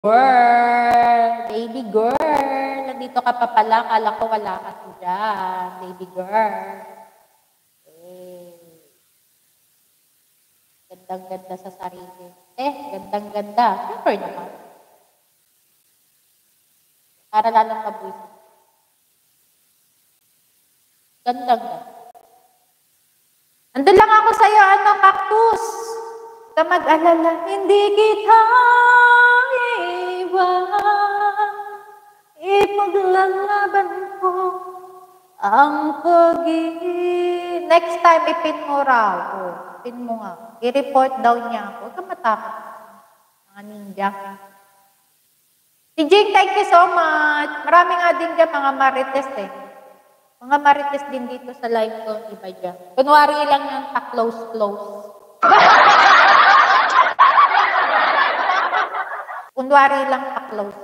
girl. Baby girl. Nandito ka pa pala. Kala ko wala ka dyan. Baby girl. Gandang-ganda sa sarili. Gandang-ganda. Siyempre naman. Para lalong mabuhay. Gandang-ganda. Andun lang ako sa'yo, cactus. Ka mag-alala, hindi kita iwan. Ipaglalaban ko ang pag-ibig. Next time, ipin mo raw. Ipin mo nga. I-report daw niya ako. Huwag ka matakot. Mga ninja. Si Jing, thank you so much. Marami nga din dyan mga marites Mga marites din dito sa live ko. Iba dyan. Kunwari lang yung pa-close. Kunwari lang pa-close.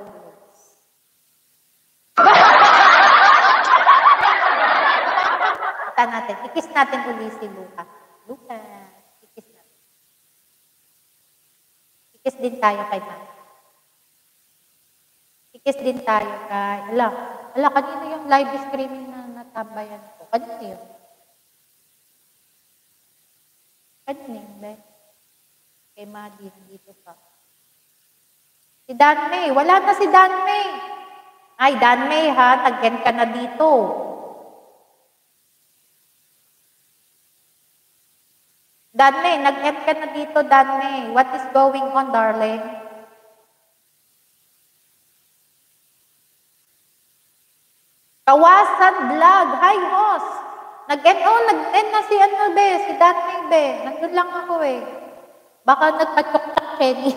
Kita natin. Ikis natin uli si Lucas. Ikis natin. Ikis din tayo kay Mami. Ikis din tayo kay... Ala, kanino yung live streaming na natabayan ko? Kanino yun? Kanino yun, be? Kay Madi, dito pa. Si Dan May. Wala na si Dan May. Ay, Dan May ha. Tagyan ka na dito. Dan May, nag-end ka na dito, Dan May. What is going on, darling? Kawasan vlog. Hi, host. Nag-end na si si Dan May, be. Nandun lang ako Baka nagpatsok-tsok Kenny.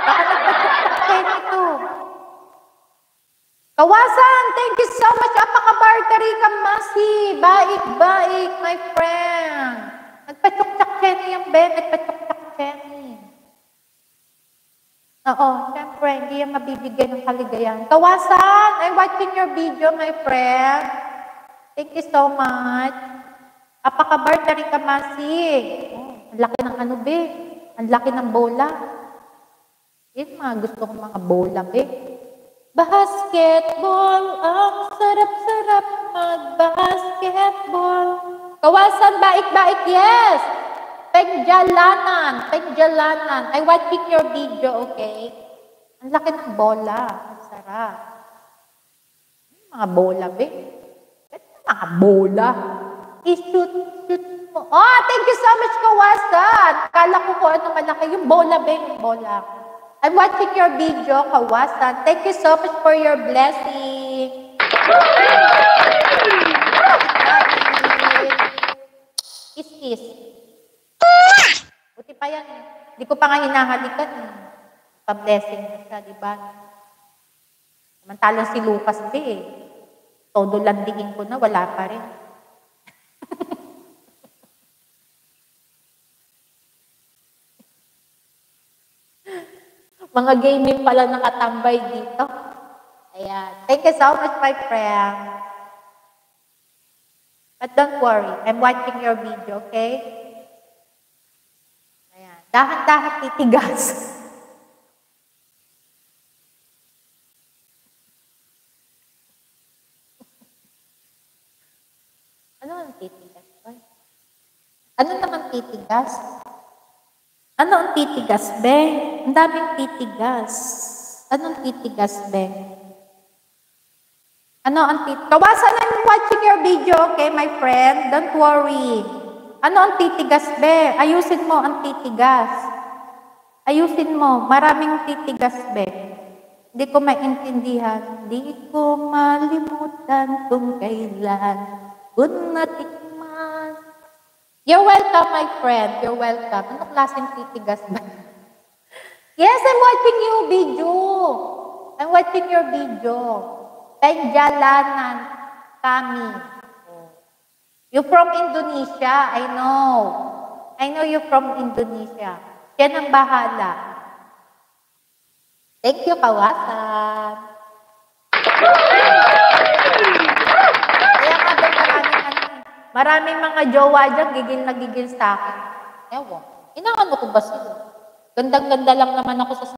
Baka nagpatsok-tsok Kenny to. Kawasan, thank you so much. Apaka-barteri ka, Masi. Baik, my friend. Nagpatsok-tsok Kenny yung be. Nagpatsok-tsok Kenny. Oo, syempre, hindi yan mabibigyan ng kaligayahan. Kawasan, I'm watching your video, my friend. Thank you so much. Apaka-barteri ka, Masi. Ang laki ng be. Ang laki ng bola. Yan mga gusto kong mga bola, be. Basketball, ang sarap-sarap mag-basketball. Kawasan, baik, yes. Pengjalanan. I'm watching your video, okay? Ang laki ng bola. Ang sarap. Mga bola, be. Mga bola. I-shoot mo. Oh, thank you so much, Kawasan. Kala ko po ano malaki. Yung bola, be. Yung bola. I'm watching your video, Kawasan. Thank you so much for your blessing. Kiss. Buti pa yan. Hindi ko pa nga hinahalikan. Pa-blessing siya, di ba? Samantalang si Lucas, todo landingin ko na, wala pa rin. Mga gaming pala nakatambay dito. Ayan. Thank you so much, my friend. But don't worry. I'm watching your video, okay? Ayan. Dahan-dahan titigas. Ano ang titigas? Ano naman titigas? Ano ang titigas, be? Ang daming titigas. Anong titigas, be? Ano ang titigas? Kawasan, I'm watching your video, okay, my friend? Don't worry. Ano ang titigas, be? Ayusin mo ang titigas. Ayusin mo. Maraming titigas, be. Hindi ko maintindihan. Hindi ko malimutan kung kailan ko natikman. You're welcome, my friend. You're welcome. Anong klaseng titigas ba? Yes, I'm watching your video. I'm watching your video. Pengjalanan kami. You're from Indonesia. I know. I know you're from Indonesia. Yan ang bahala. Thank you, Kawasan. Kaya nga ba maraming mga jowa dyan, gigil na gigil sa akin. Ewan. Inaano ko ba sila? Gandang-ganda lang naman ako sa